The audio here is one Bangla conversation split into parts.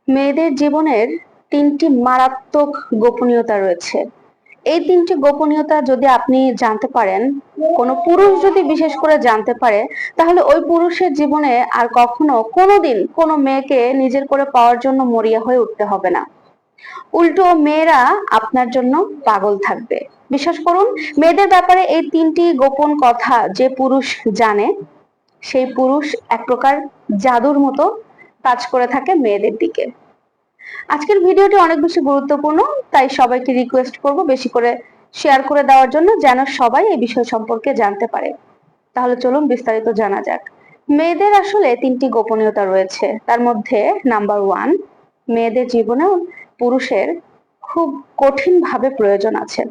মেয়েদের জীবনের তিনটি মারাত্মক গোপনীয়তা রয়েছে। এই তিনটি গোপনীয়তা যদি আপনি জানতে পারেন, কোনো পুরুষ যদি বিশেষ করে জানতে পারে, তাহলে ওই পুরুষের জীবনে আর কখনো কোনোদিন কোনো মেয়েকে নিজের করে পাওয়ার জন্য মরিয়া হয়ে উঠতে হবে না। উল্টো মেয়েরা আপনার জন্য পাগল থাকবে। বিশ্বাস করুন, মেয়েদের ব্যাপারে এই তিনটি গোপন কথা যে পুরুষ জানে, সেই পুরুষ এক প্রকার জাদুর মতো কাজ করে থাকে মেয়েদের দিকে। আজকের ভিডিওটি অনেক বেশি গুরুত্বপূর্ণ, তাই সবাইকে রিকোয়েস্ট করব বেশি করে শেয়ার করে দেওয়ার জন্য, যেন সবাই এই বিষয় সম্পর্কে জানতে পারে। তাহলে চলুন বিস্তারিত জানা যাক। মেয়েদের আসলে তিনটি গোপনীয়তা রয়েছে। তার মধ্যে নাম্বার ওয়ান, মেয়েদের জীবনেও পুরুষের খুব কঠিন ভাবে প্রয়োজন আছে,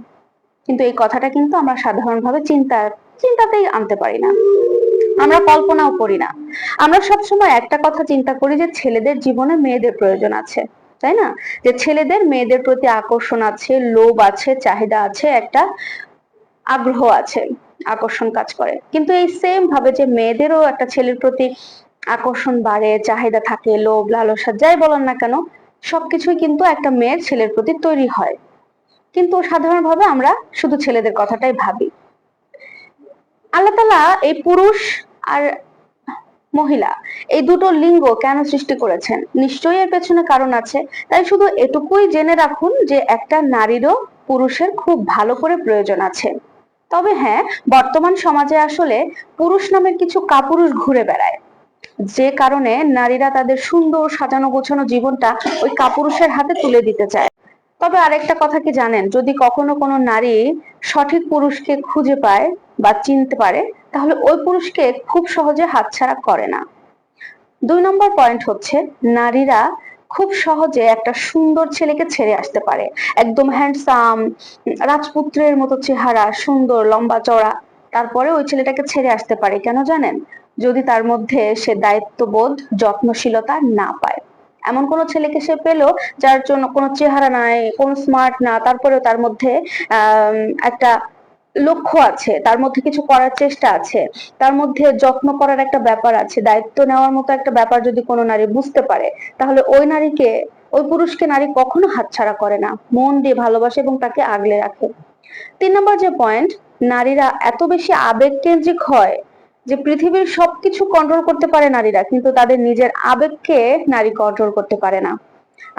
কিন্তু এই কথাটা কিন্তু আমরা সাধারণভাবে চিন্তাতেই আনতে পারি না, আমরা কল্পনাও করি না। আমরা সবসময় একটা কথা চিন্তা করি যে ছেলেদের জীবনে মেয়েদের প্রয়োজন আছে, তাই না? যে ছেলেদের মেয়েদের প্রতি আকর্ষণ আছে, লোভ আছে, চাহিদা আছে, একটা আগ্রহ আছে, আকর্ষণ কাজ করে। কিন্তু এই সেম ভাবে যে মেয়েদেরও একটা ছেলের প্রতি আকর্ষণ বাড়ে, চাহিদা থাকে, লোভ লালসা যাই বলেন না কেন, সবকিছুই কিন্তু একটা মেয়ের ছেলের প্রতি তৈরি হয়। কিন্তু সাধারণভাবে আমরা শুধু ছেলেদের কথাটাই ভাবি। আল্লাহ তাআলা এই পুরুষ আর মহিলা, এই দুটো লিঙ্গ কেন সৃষ্টি করেছেন? নিশ্চয়ই এর পেছনে কারণ আছে। তাই শুধু এটুকুই জেনে রাখুন যে একটা নারীরও পুরুষের খুব ভালো করে প্রয়োজন আছে। তবে হ্যাঁ, বর্তমান সমাজে আসলে পুরুষ নামের কিছু কাপুরুষ ঘুরে বেড়ায়, যে কারণে নারীরা তাদের সুন্দর সাজানো গোছানো জীবনটা ওই কাপুরুষের হাতে তুলে দিতে চায়। তবে আরেকটা কথা কি জানেন, যদি কখনো কোনো নারী সঠিক পুরুষকে খুঁজে পায় বা চিনতে পারে, তাহলে ওই পুরুষকে খুব সহজে হাতছাড়া করে না। দুই নম্বর পয়েন্ট হচ্ছে, নারীরা খুব সহজে একটা সুন্দর ছেলেকে ছেড়ে আসতে পারে। একদম হ্যান্ডসাম, রাজপুত্রের মতো চেহারা, সুন্দর লম্বা চওড়া, তারপরে ওই ছেলেটাকে ছেড়ে আসতে পারে। কেন জানেন? যদি তার মধ্যে সে দায়িত্ববোধ, যত্নশীলতা না পায়। এমন কোন ছেলেকে সে পেলো যার জন্য কোনো চেহারা নাই, কোনো স্মার্ট না, তারপরেও তার মধ্যে একটা লক্ষ্য আছে, তার মধ্যে কিছু করার চেষ্টা আছে, তার মধ্যে যত্ন করার একটা ব্যাপার আছে, দায়িত্ব নেওয়ার মতো একটা ব্যাপার যদি কোনো নারী বুঝতে পারে, তাহলে ওই নারীকে, ওই পুরুষকে নারী কখনো হাতছাড়া করে না, মন দিয়ে ভালোবাসে এবং তাকে আগলে রাখে। তিন নম্বর যে পয়েন্ট, নারীরা এত বেশি আবেগ কেন্দ্রিক হয় যে পৃথিবীর সবকিছু কন্ট্রোল করতে পারে নারীরা, কিন্তু তাদের নিজের আবেগকে নারী কন্ট্রোল করতে পারে না।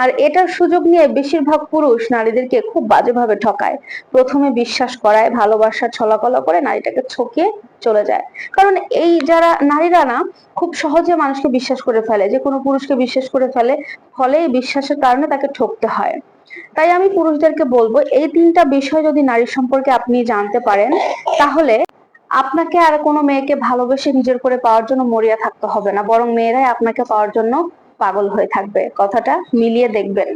আর এটার সুযোগ নিয়ে বেশিরভাগ পুরুষ নারীদেরকে খুব বাজেভাবে ঠকায়। প্রথমে বিশ্বাস করায়, ভালোবাসার ছলাকলা করে নারীটাকে ঠকিয়ে চলে যায়। কারণ এই যারা নারীরা না, খুব সহজে মানুষকে বিশ্বাস করে ফেলে, যে কোনো পুরুষকে বিশ্বাস করে ফেলে, ফলে এই বিশ্বাসের কারণে তাকে ঠকতে হয়। তাই আমি পুরুষদেরকে বলবো, এই তিনটা বিষয় যদি নারী সম্পর্কে আপনি জানতে পারেন, তাহলে আপনাকে আর কোনো মেয়েকে ভালোবেসে নিজের করে পাওয়ার জন্য মরিয়া থাকতে হবে না, বরং মেয়েরাই আপনাকে পাওয়ার জন্য পাগল হয়ে থাকবে। কথাটা মিলিয়ে দেখবেন।